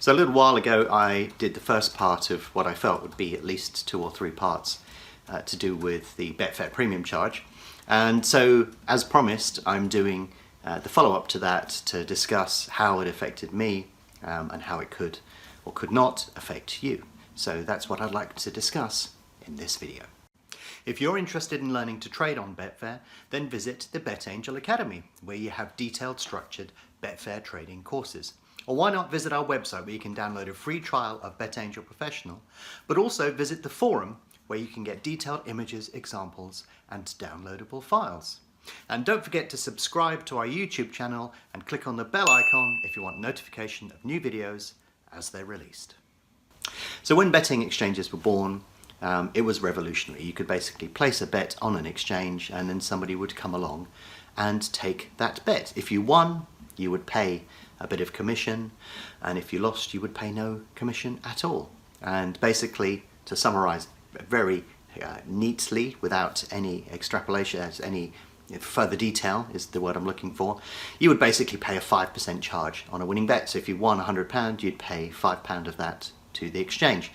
So a little while ago I did the first part of what I felt would be at least 2 or 3 parts to do with the Betfair premium charge. And so, as promised, I'm doing the follow-up to that to discuss how it affected me and how it could or could not affect you. So that's what I'd like to discuss in this video. If you're interested in learning to trade on Betfair, then visit the BetAngel Academy, where you have detailed, structured Betfair trading courses. Or why not visit our website where you can download a free trial of BetAngel Professional, but also visit the forum where you can get detailed images, examples, and downloadable files. And don't forget to subscribe to our YouTube channel and click on the bell icon if you want notification of new videos as they're released. So when betting exchanges were born, it was revolutionary. You could basically place a bet on an exchange and then somebody would come along and take that bet. If you won, you would pay a bit of commission, and if you lost, you would pay no commission at all. And basically, to summarize very neatly, without any extrapolation, any further detail is the word I'm looking for, you would basically pay a 5% charge on a winning bet. So if you won £100, you'd pay £5 of that to the exchange.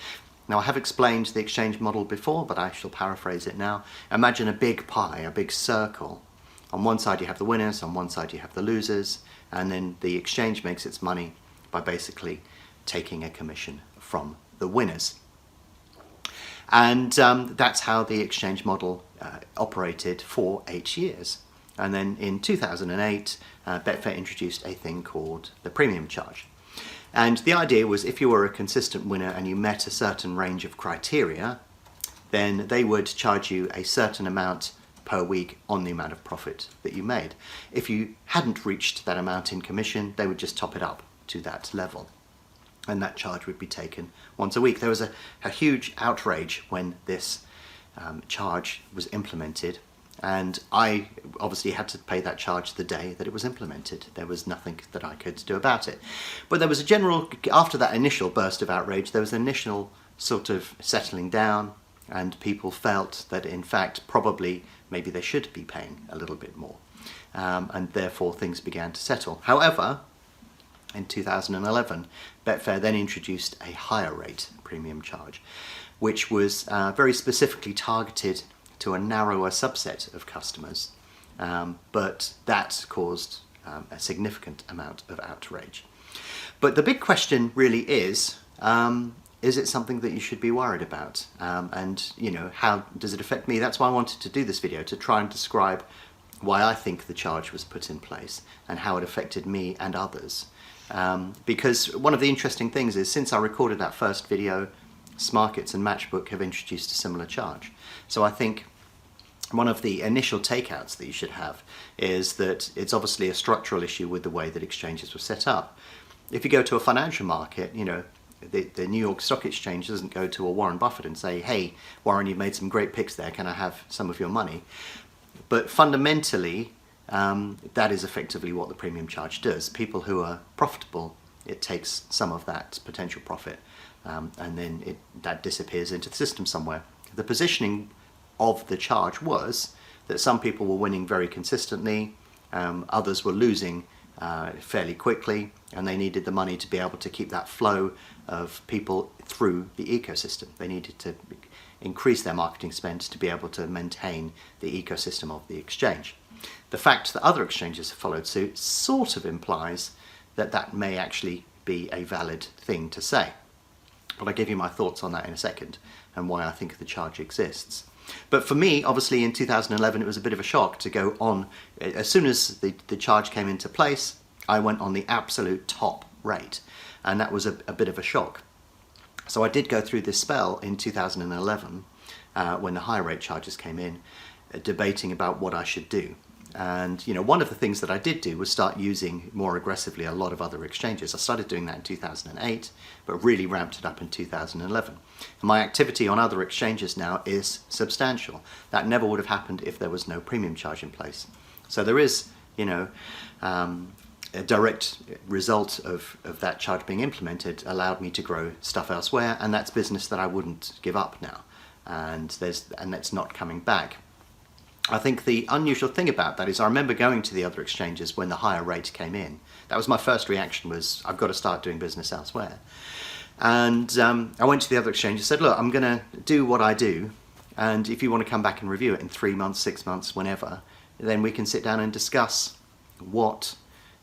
Now, I have explained the exchange model before, but I shall paraphrase it now. Imagine a big pie, a big circle. On one side you have the winners, on one side you have the losers, and then the exchange makes its money by basically taking a commission from the winners. And that's how the exchange model operated for 8 years. And then in 2008, Betfair introduced a thing called the premium charge. And the idea was, if you were a consistent winner and you met a certain range of criteria, then they would charge you a certain amount per week on the amount of profit that you made. If you hadn't reached that amount in commission, they would just top it up to that level, and that charge would be taken once a week. There was a huge outrage when this charge was implemented, and I obviously had to pay that charge the day that it was implemented. There was nothing that I could do about it. But there was a general, after that initial burst of outrage, there was an initial sort of settling down, and people felt that in fact probably maybe they should be paying a little bit more, and therefore things began to settle. However, in 2011, Betfair then introduced a higher rate premium charge, which was very specifically targeted to a narrower subset of customers, but that caused a significant amount of outrage. But the big question really is it something that you should be worried about? And, you know, how does it affect me? That's why I wanted to do this video, to try and describe why I think the charge was put in place and how it affected me and others. Because one of the interesting things is, since I recorded that first video, Smarkets and Matchbook have introduced a similar charge. So I think one of the initial takeouts that you should have is that it's obviously a structural issue with the way that exchanges were set up. If you go to a financial market, you know, the New York Stock Exchange doesn't go to a Warren Buffett and say, "Hey, Warren, you've made some great picks there, can I have some of your money?" But fundamentally, that is effectively what the premium charge does. People who are profitable, it takes some of that potential profit, and then that disappears into the system somewhere. The positioning of the charge was that some people were winning very consistently, others were losing fairly quickly, and they needed the money to be able to keep that flow of people through the ecosystem. They needed to increase their marketing spend to be able to maintain the ecosystem of the exchange. The fact that other exchanges have followed suit sort of implies that that may actually be a valid thing to say. But I'll give you my thoughts on that in a second, and why I think the charge exists. But for me, obviously in 2011, it was a bit of a shock to go on. As soon as the charge came into place, I went on the absolute top rate, and that was a bit of a shock. So I did go through this spell in 2011, when the high rate charges came in, debating about what I should do. And, you know, one of the things that I did do was start using more aggressively a lot of other exchanges. I started doing that in 2008, but really ramped it up in 2011. And my activity on other exchanges now is substantial. That never would have happened if there was no premium charge in place. So there is, you know, a direct result of that charge being implemented allowed me to grow stuff elsewhere, and that's business that I wouldn't give up now. And that's not coming back. I think the unusual thing about that is I remember going to the other exchanges when the higher rate came in. That was my first reaction, was I've got to start doing business elsewhere. And I went to the other exchange and said, look, I'm going to do what I do, and if you want to come back and review it in 3 months, 6 months, whenever, then we can sit down and discuss what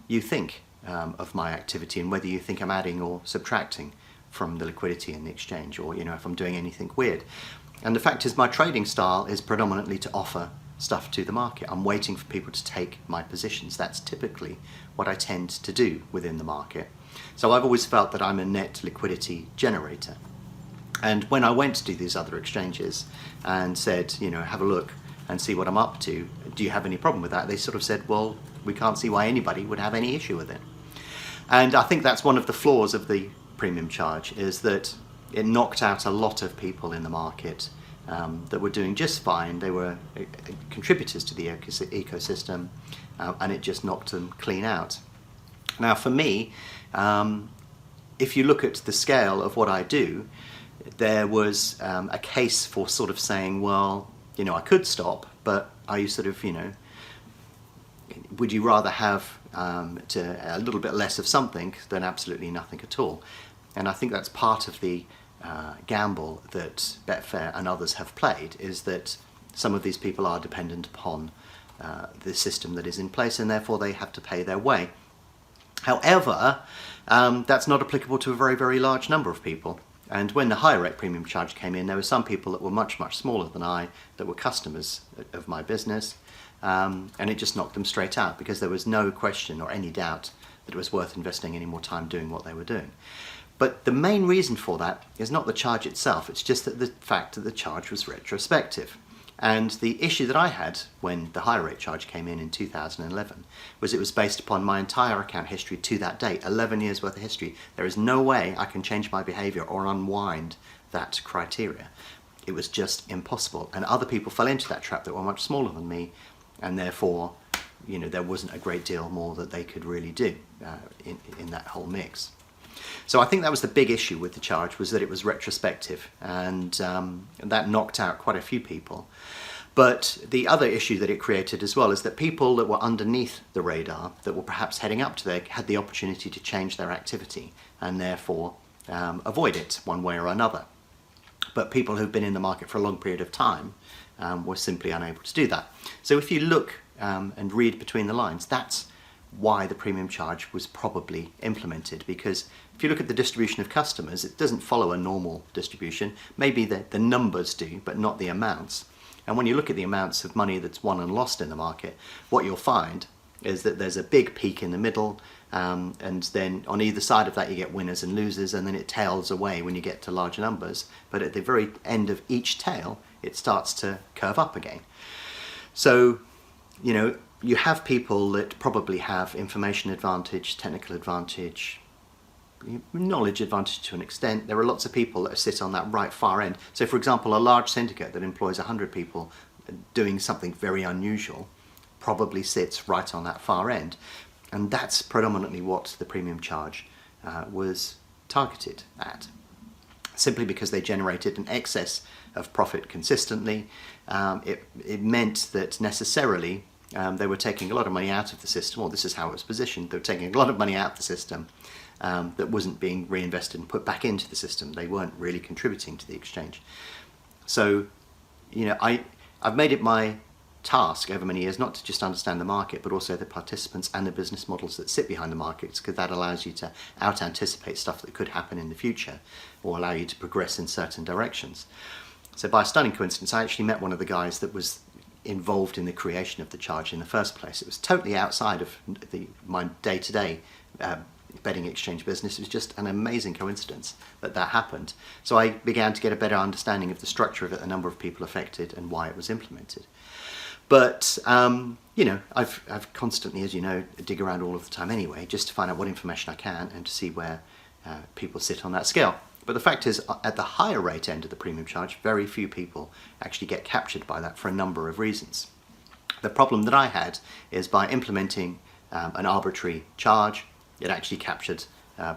you think of my activity and whether you think I'm adding or subtracting from the liquidity in the exchange, or if I'm doing anything weird. And the fact is, my trading style is predominantly to offer stuff to the market. I'm waiting for people to take my positions. That's typically what I tend to do within the market. So I've always felt that I'm a net liquidity generator. And when I went to do these other exchanges and said, have a look and see what I'm up to, do you have any problem with that? They sort of said, well, we can't see why anybody would have any issue with it. And I think that's one of the flaws of the premium charge, is that it knocked out a lot of people in the market that were doing just fine. They were contributors to the ecosystem, and it just knocked them clean out. Now for me, if you look at the scale of what I do, there was a case for sort of saying, well, I could stop, but are you sort of, would you rather have a little bit less of something than absolutely nothing at all? And I think that's part of the gamble that Betfair and others have played, is that some of these people are dependent upon the system that is in place, and therefore they have to pay their way. However, that's not applicable to a very, very large number of people. And when the higher rate premium charge came in, there were some people that were much, much smaller than I that were customers of my business, and it just knocked them straight out, because there was no question or any doubt that it was worth investing any more time doing what they were doing. But the main reason for that is not the charge itself, it's just that the fact that the charge was retrospective. And the issue that I had when the higher rate charge came in 2011 was it was based upon my entire account history to that date, 11 years worth of history. There is no way I can change my behaviour or unwind that criteria. It was just impossible. And other people fell into that trap that were much smaller than me, and therefore, there wasn't a great deal more that they could really do in that whole mix. So I think that was the big issue with the charge, was that it was retrospective, and that knocked out quite a few people. But the other issue that it created as well is that people that were underneath the radar, that were perhaps heading up to there, had the opportunity to change their activity and therefore avoid it one way or another. But people who've been in the market for a long period of time were simply unable to do that. So if you look and read between the lines, that's why the premium charge was probably implemented, because if you look at the distribution of customers, it doesn't follow a normal distribution. Maybe the numbers do, but not the amounts. And when you look at the amounts of money that's won and lost in the market, what you'll find is that there's a big peak in the middle, and then on either side of that you get winners and losers, and then it tails away when you get to larger numbers. But at the very end of each tail, it starts to curve up again. So, you have people that probably have information advantage, technical advantage, knowledge advantage to an extent. There are lots of people that sit on that right far end. So for example, a large syndicate that employs 100 people doing something very unusual probably sits right on that far end. And that's predominantly what the premium charge was targeted at. Simply because they generated an excess of profit consistently, it meant that necessarily they were taking a lot of money out of the system, or this is how it was positioned. They were taking a lot of money out of the system that wasn't being reinvested and put back into the system. They weren't really contributing to the exchange. So, I've made it my task over many years not to just understand the market, but also the participants and the business models that sit behind the markets, because that allows you to out-anticipate stuff that could happen in the future, or allow you to progress in certain directions. So by a stunning coincidence, I actually met one of the guys that was involved in the creation of the charge in the first place. It was totally outside of my day-to-day betting exchange business. It was just an amazing coincidence that happened. So I began to get a better understanding of the structure of it, the number of people affected, and why it was implemented. But I've constantly, as you know, dig around all of the time anyway, just to find out what information I can and to see where people sit on that scale. But the fact is, at the higher rate end of the premium charge, very few people actually get captured by that for a number of reasons. The problem that I had is by implementing an arbitrary charge, it actually captured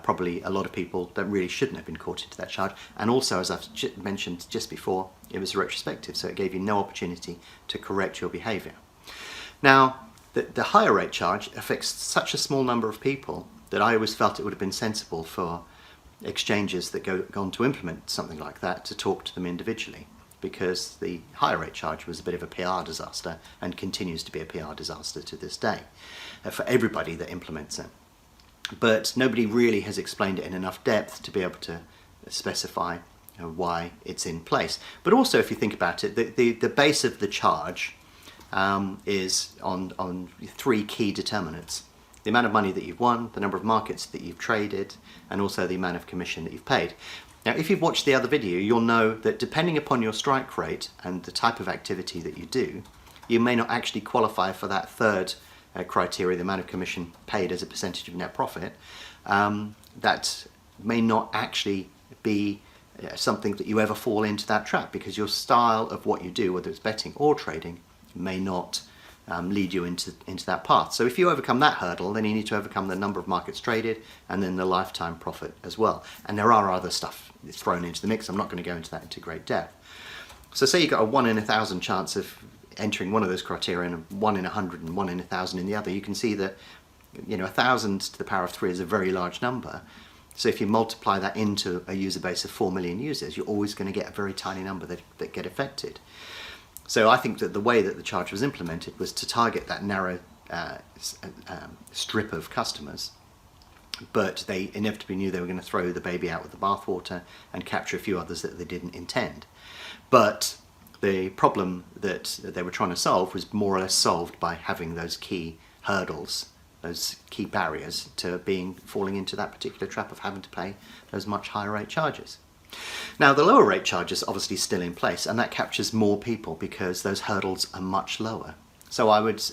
probably a lot of people that really shouldn't have been caught into that charge. And also, as I've mentioned just before, it was retrospective, so it gave you no opportunity to correct your behaviour. Now, the higher rate charge affects such a small number of people that I always felt it would have been sensible for exchanges that go on to implement something like that to talk to them individually, because the higher rate charge was a bit of a PR disaster and continues to be a PR disaster to this day for everybody that implements it. But nobody really has explained it in enough depth to be able to specify why it's in place. But also, if you think about it, the base of the charge is on three key determinants: the amount of money that you've won, the number of markets that you've traded, and also the amount of commission that you've paid. Now, if you've watched the other video, you'll know that depending upon your strike rate and the type of activity that you do, you may not actually qualify for that third criteria, the amount of commission paid as a percentage of net profit. That may not actually be something that you ever fall into that trap, because your style of what you do, whether it's betting or trading, may not lead you into that path. So if you overcome that hurdle, then you need to overcome the number of markets traded and then the lifetime profit as well. And there are other stuff that's thrown into the mix. I'm not going to go into that into great depth. So say you've got a 1 in 1,000 chance of entering one of those criteria and 1 in 100 and 1 in 1,000 in the other. You can see that 1,000 to the power of 3 is a very large number. So if you multiply that into a user base of 4 million users, you're always going to get a very tiny number that get affected. So I think that the way that the charge was implemented was to target that narrow strip of customers, but they inevitably knew they were going to throw the baby out with the bathwater and capture a few others that they didn't intend. But the problem that they were trying to solve was more or less solved by having those key hurdles, those key barriers to falling into that particular trap of having to pay those much higher rate charges. Now, the lower rate charge is obviously still in place, and that captures more people because those hurdles are much lower. So I would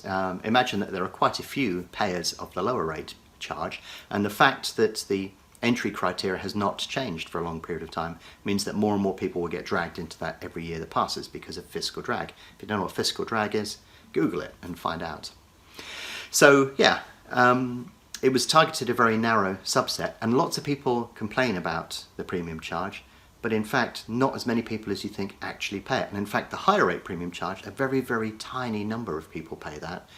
imagine that there are quite a few payers of the lower rate charge, and the fact that the entry criteria has not changed for a long period of time means that more and more people will get dragged into that every year that passes because of fiscal drag. If you don't know what fiscal drag is, Google it and find out. So yeah, it was targeted a very narrow subset, and lots of people complain about the premium charge, but in fact not as many people as you think actually pay it. And in fact the higher rate premium charge, a very, very tiny number of people pay that,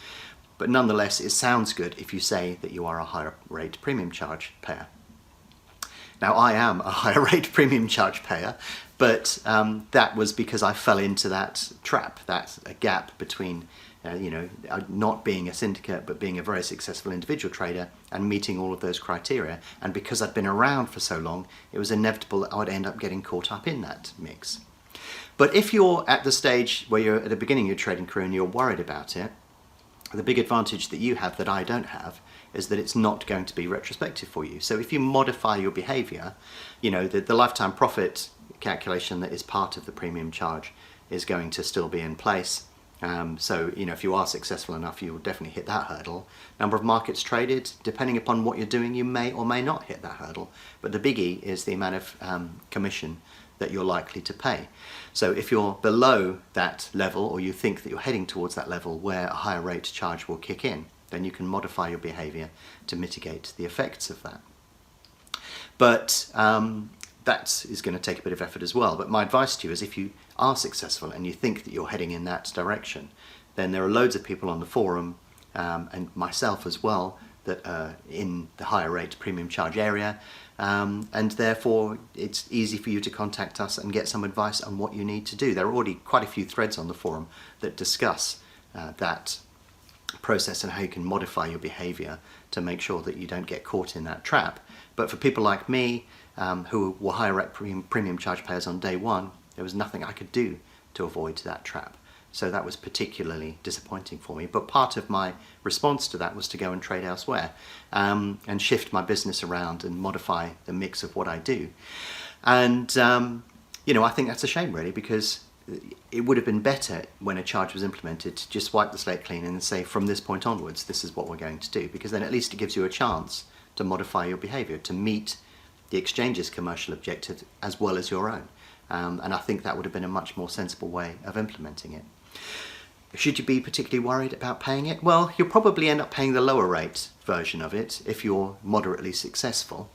but nonetheless it sounds good if you say that you are a higher rate premium charge payer. Now, I am a higher rate premium charge payer, but that was because I fell into that trap, that gap between not being a syndicate but being a very successful individual trader and meeting all of those criteria. And because I'd been around for so long, it was inevitable that I would end up getting caught up in that mix. But if you're at the stage where you're at the beginning of your trading career and you're worried about it, the big advantage that you have that I don't have is that it's not going to be retrospective for you. So if you modify your behavior, the lifetime profit calculation that is part of the premium charge is going to still be in place. So if you are successful enough, you will definitely hit that hurdle. Number of markets traded, depending upon what you're doing, you may or may not hit that hurdle. But the biggie is the amount of commission that you're likely to pay. So if you're below that level, or you think that you're heading towards that level where a higher rate charge will kick in, then you can modify your behavior to mitigate the effects of that. But that is going to take a bit of effort as well. But my advice to you is, if you are successful and you think that you're heading in that direction, then there are loads of people on the forum, and myself as well, that are in the higher rate premium charge area, and therefore it's easy for you to contact us and get some advice on what you need to do. There are already quite a few threads on the forum that discuss that process and how you can modify your behavior to make sure that you don't get caught in that trap. But for people like me, who were higher rate premium charge payers on day one, there was nothing I could do to avoid that trap. So that was particularly disappointing for me. But part of my response to that was to go and trade elsewhere, and shift my business around and modify the mix of what I do. And I think that's a shame, really, because it would have been better when a charge was implemented to just wipe the slate clean and say, from this point onwards, this is what we're going to do, because then at least it gives you a chance to modify your behavior to meet the exchange's commercial objective as well as your own. And I think that would have been a much more sensible way of implementing it. Should you be particularly worried about paying it? Well, you'll probably end up paying the lower rate version of it if you're moderately successful.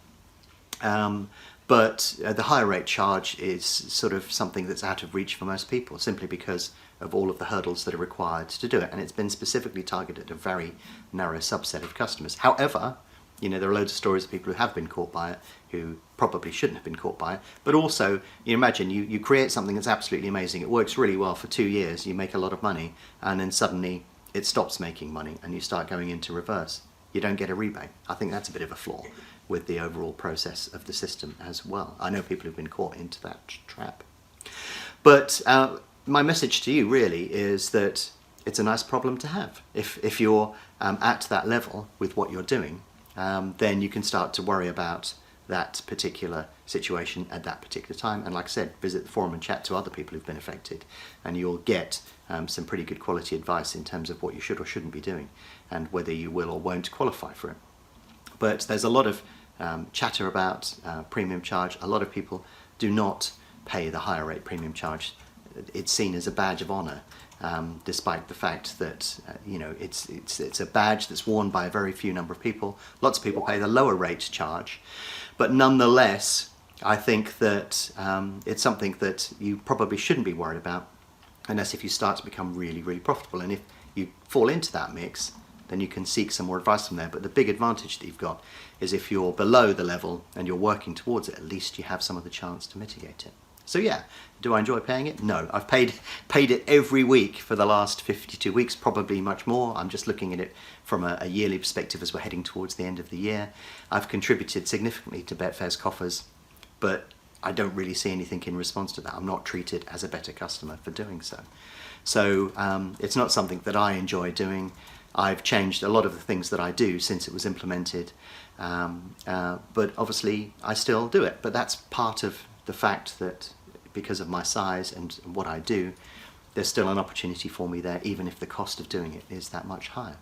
But the higher rate charge is sort of something that's out of reach for most people, simply because of all of the hurdles that are required to do it. And it's been specifically targeted at a very narrow subset of customers. However, you know, there are loads of stories of people who have been caught by it, who probably shouldn't have been caught by it. But also, you imagine you create something that's absolutely amazing. It works really well for 2 years, you make a lot of money, and then suddenly it stops making money and you start going into reverse. You don't get a rebate. I think that's a bit of a flaw with the overall process of the system as well. I know people who've been caught into that trap. But my message to you really is that it's a nice problem to have. If you're at that level with what you're doing, then you can start to worry about that particular situation at that particular time. And like I said, visit the forum and chat to other people who've been affected, and you'll get some pretty good quality advice in terms of what you should or shouldn't be doing and whether you will or won't qualify for it. But there's a lot of chatter about premium charge. A lot of people do not pay the higher rate premium charge. It's seen as a badge of honour, despite the fact that you know, it's a badge that's worn by a very few number of people. Lots of people pay the lower rate charge, but nonetheless, I think that it's something that you probably shouldn't be worried about, unless if you start to become really, really profitable. And if you fall into that mix, then you can seek some more advice from there. But the big advantage that you've got is if you're below the level and you're working towards it, at least you have some of the chance to mitigate it. So yeah, do I enjoy paying it? No, I've paid it every week for the last 52 weeks, probably much more. I'm just looking at it from a yearly perspective as we're heading towards the end of the year. I've contributed significantly to Betfair's coffers, but I don't really see anything in response to that. I'm not treated as a better customer for doing so. So it's not something that I enjoy doing. I've changed a lot of the things that I do since it was implemented, but obviously I still do it. But that's part of the fact that because of my size and what I do, there's still an opportunity for me there, even if the cost of doing it is that much higher.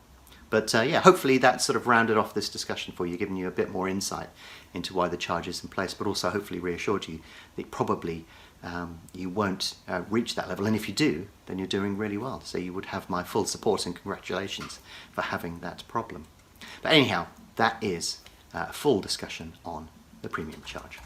But yeah, hopefully that sort of rounded off this discussion for you, giving you a bit more insight into why the charge is in place, but also hopefully reassured you that probably you won't reach that level. And if you do, then you're doing really well. So you would have my full support and congratulations for having that problem. But anyhow, that is a full discussion on the premium charge.